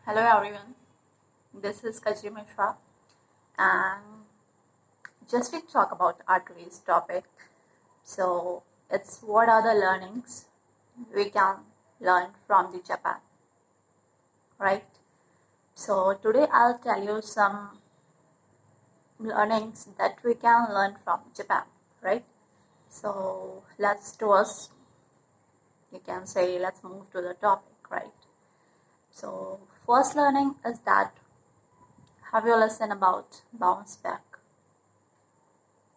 Hello everyone, this is Kajri Mishra and just we talk about our today's topic. So it's what are the learnings we can learn from the Japan, right? So today I'll tell you some learnings that we can learn from Japan, right? So let's let's move to the topic, right? So first learning is that have you listened about bounce back?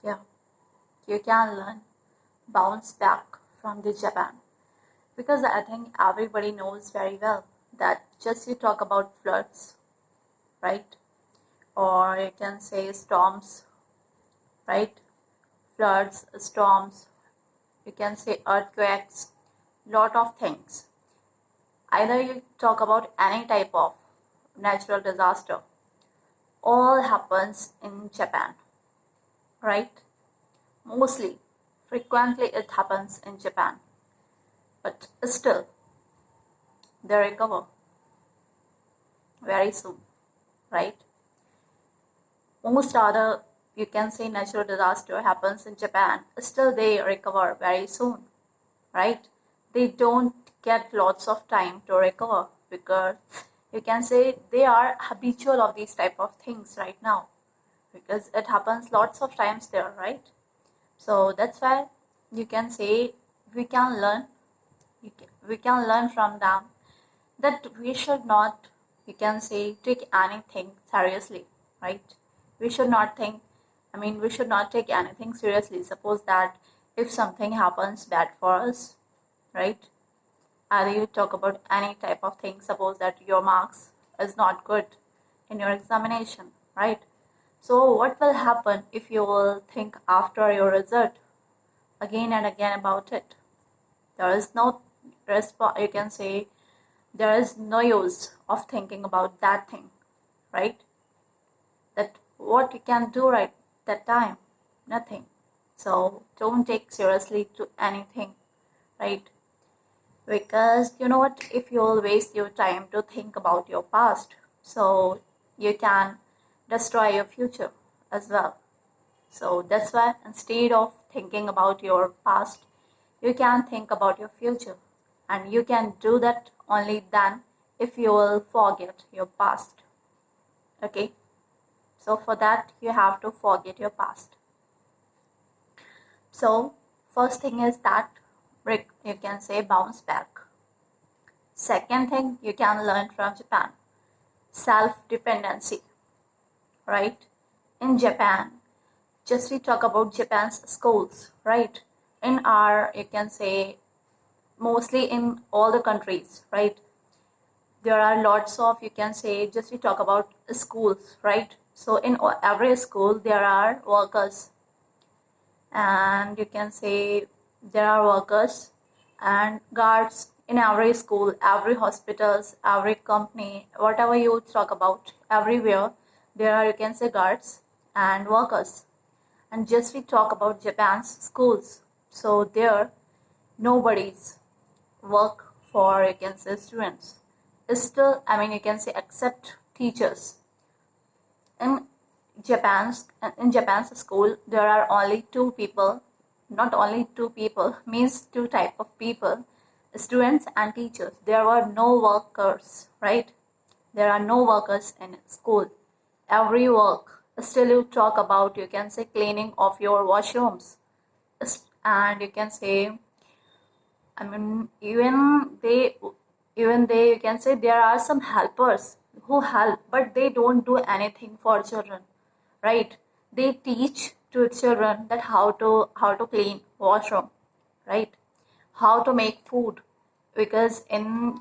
Yeah, you can learn bounce back from the Japan because I think everybody knows very well that just you talk about floods, right? Or you can say storms, right? Floods, storms, you can say earthquakes, lot of things. Either you talk about any type of natural disaster, all happens in Japan, right? Mostly, frequently it happens in Japan, but still they recover very soon, right? Most other, you can say, natural disaster happens in Japan, still they recover very soon, right? They don't get lots of time to recover because you can say they are habitual of these type of things right now because it happens lots of times there, right? So that's why you can say we can learn, we can learn from them that we should not, you can say, take anything seriously, right? We should not think, we should not take anything seriously. Suppose that if something happens bad for us, right? Either you talk about any type of thing, suppose that your marks is not good in your examination, right? So what will happen if you will think after your result again and again about it? There is no response, you can say, there is no use of thinking about that thing, right? That what you can do right that time, nothing. So don't take seriously to anything, right? Because you know what, if you'll waste your time to think about your past, so you can destroy your future as well. So that's why instead of thinking about your past, you can think about your future. And you can do that only then if you will forget your past. Okay? So for that, you have to forget your past. So first thing is that you can say bounce back. Second thing you can learn from Japan, self-dependency, right? In Japan, just we talk about Japan's schools, right? In our, you can say, mostly in all the countries, right? There are lots of, you can say, just we talk about schools, right? So in every school, there are workers, and you can say there are workers and guards in every school, every hospitals, every company, whatever you talk about, everywhere there are, you can say, guards and workers. And just we talk about Japan's schools, so there nobody's work for, you can say, students. Still, you can say, except teachers. In Japan's school, there are only two people, not only two people, means two type of people, students and teachers. There were no workers, right? There are no workers in school. Every work, still you talk about, you can say, cleaning of your washrooms. And you can say, even they, you can say, there are some helpers who help, but they don't do anything for children, right? They teach to children that how to clean washroom, right? How to make food, because in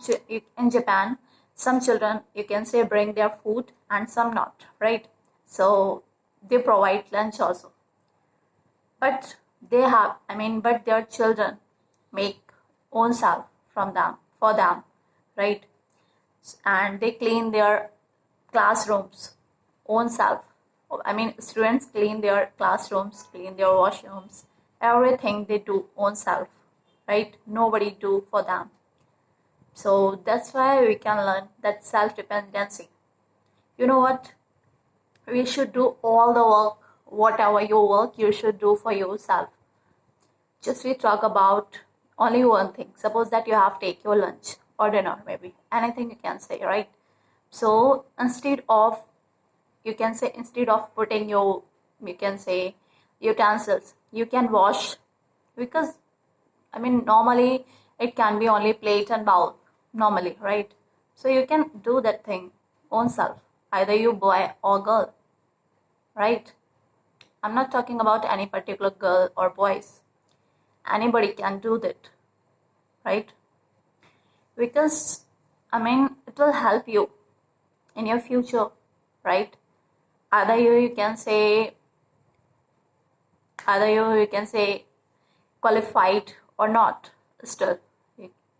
Japan, some children, you can say, bring their food and some not, right? So they provide lunch also, but but their children make own self from them for them, right? And they clean their classrooms own self. Students clean their classrooms, clean their washrooms, everything they do own self, right? Nobody do for them. So that's why we can learn that self-dependency. You know what? We should do all the work, whatever your work you should do for yourself. Just we talk about only one thing. Suppose that you have take your lunch or dinner, maybe anything you can say, right? So instead of, you can say, instead of putting your, you can say, utensils, you can wash, because I mean normally it can be only plate and bowl normally, right? So you can do that thing own self, either you boy or girl, right? I'm not talking about any particular girl or boys. Anybody can do that, right? Because I mean it will help you in your future, right? Either you can say, either you can say qualified or not, still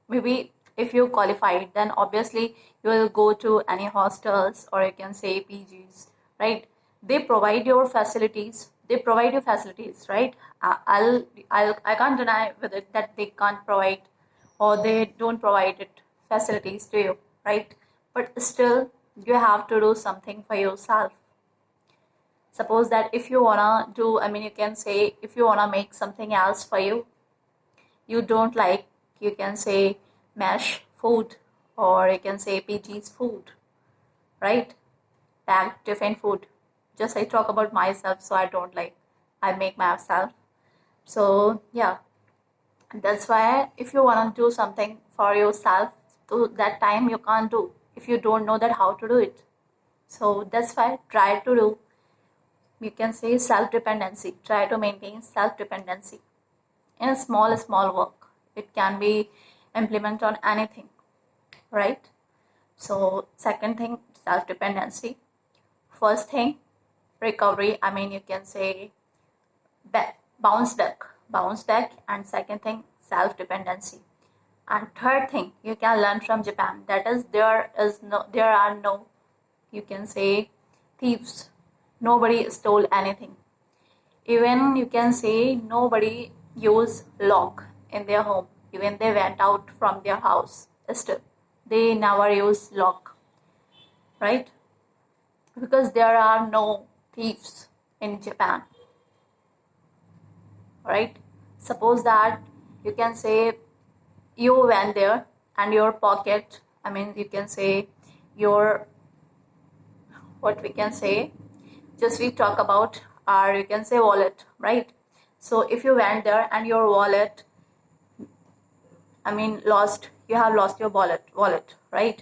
maybe if you qualified, then obviously you will go to any hostels or you can say PGs, right? They provide your facilities, they provide you facilities, right? I can't deny with it that they can't provide or they don't provide it facilities to you, right? But still you have to do something for yourself. Suppose that if you wanna do, I mean you can say, if you wanna make something else for you, you don't like, you can say, mesh food, or you can say PG's food, right? Packed tiffin food. Just I talk about myself, so I don't like, I make myself. So yeah, that's why if you want to do something for yourself, to that time you can't do if you don't know that how to do it. So that's why try to do, you can say, self dependency. Try to maintain self dependency in a small work. It can be implement on anything, right? So second thing, self dependency. First thing, recovery, I mean you can say bounce back, and second thing, self dependency. And third thing you can learn from Japan, that is there are no, you can say, thieves. Nobody stole anything. Even you can say nobody used lock in their home. Even they went out from their house, still they never use lock, right? Because there are no thieves in Japan, right? Suppose that you can say you went there and your pocket, I mean you can say your, what we can say, just we talk about our, you can say, wallet, right? So if you went there and your wallet, I mean lost, you have lost your wallet, right?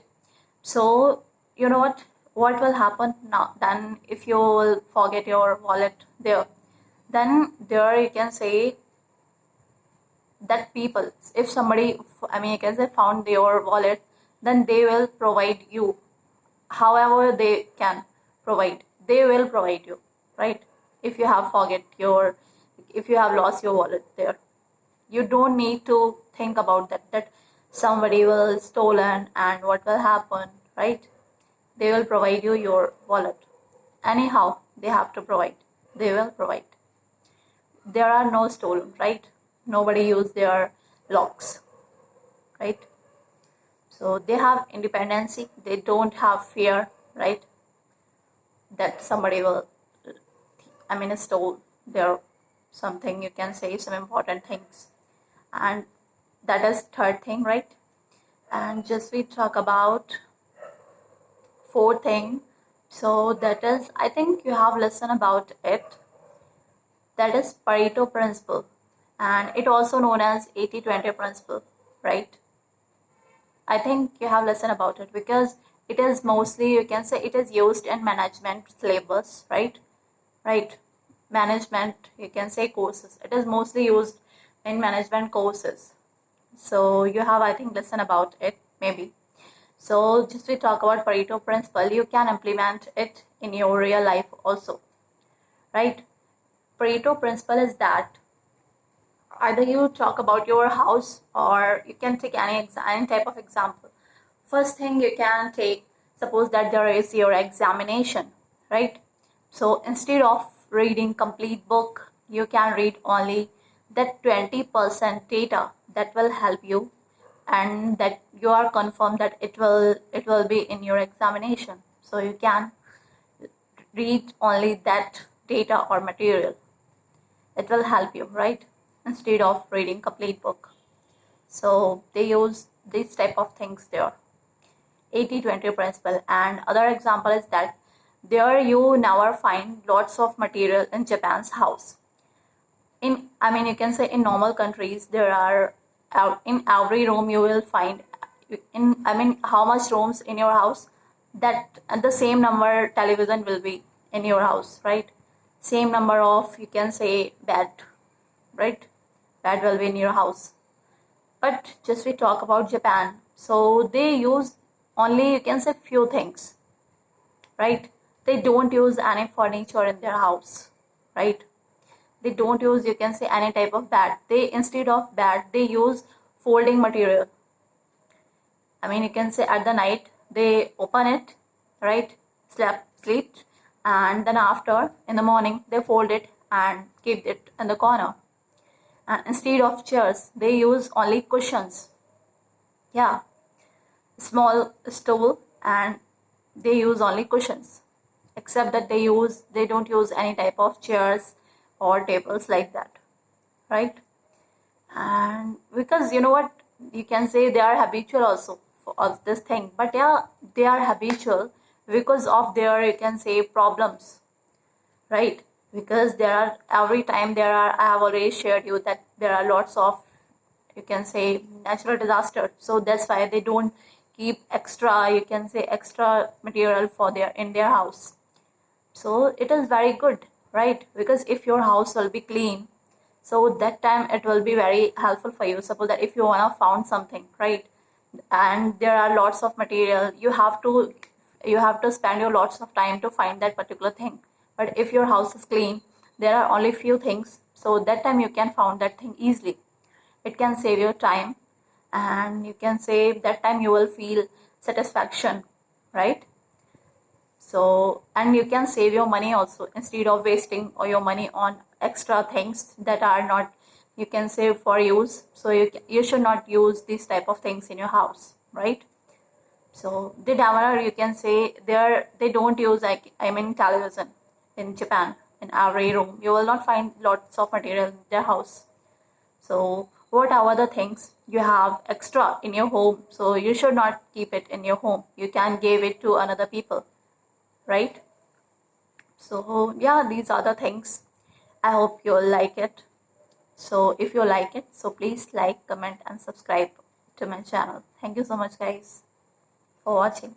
So you know what will happen now then if you will forget your wallet there? Then there you can say that people, if somebody, I mean you can say, found your wallet, then they will provide you, however they can provide, they will provide you, right? If you have forget your, if you have lost your wallet there, you don't need to think about that somebody will stolen and what will happen, right? They will provide you your wallet anyhow, they have to provide, they will provide. There are no stolen, right? Nobody use their locks, right? So they have independency, they don't have fear, right? That somebody will, I mean stole their something, you can say, some important things. And that is third thing, right? And just we talk about fourth thing. So that is, I think you have listened about it, that is Pareto Principle, and it also known as 80-20 principle, right? I think you have listened about it because it is mostly, you can say, it is used in management syllabus, right? Right. Management, you can say, courses. It is mostly used in management courses. So you have, I think, listened about it, maybe. So just we talk about Pareto Principle, you can implement it in your real life also, right? Pareto Principle is that either you talk about your house or you can take any type of example. First thing you can take, suppose that there is your examination, right? So instead of reading complete book, you can read only that 20% data that will help you and that you are confirmed that it will be in your examination, so you can read only that data or material. It will help you, right, instead of reading complete book. So they use this type of things there. 80-20 principle. And other example is that there you never find lots of material in Japan's house. You can say in normal countries there are, in every room you will find, how much rooms in your house, that the same number television will be in your house, right? Same number of, you can say, bed, right? Bed will be in your house. But just we talk about Japan, so they use only, you can say, few things, right? They don't use any furniture in their house, right? They don't use, you can say, any type of bed. They, instead of bed, they use folding material. You can say at the night they open it, right? Sleep, and then after in the morning they fold it and keep it in the corner. And instead of chairs, they use only cushions. Yeah, small stool, and they use only cushions. Except that they don't use any type of chairs or tables like that, right? And because you know what, you can say they are habitual also of this thing. But yeah, they are habitual because of their, you can say, problems, right? Because there are, every time there are, I have already shared you that there are lots of, you can say, natural disasters. So that's why they don't keep extra, you can say, extra material for their, in their house. So it is very good, right? Because if your house will be clean, so that time it will be very helpful for you. Suppose that if you wanna found something, right, and there are lots of material, you have to spend your lots of time to find that particular thing. But if your house is clean, there are only few things, so that time you can found that thing easily. It can save your time, and you can save that time, you will feel satisfaction, right? So, and you can save your money also, instead of wasting all your money on extra things that are not, you can save for use. So you should not use these type of things in your house, right? So the never, you can say, they don't use, like, television in Japan. In every room you will not find lots of material in their house. So what are the things you have extra in your home, so you should not keep it in your home. You can give it to another people, right? So yeah, these are the things. I hope you'll like it. So if you like it, so please like, comment and subscribe to my channel. Thank you so much guys for watching.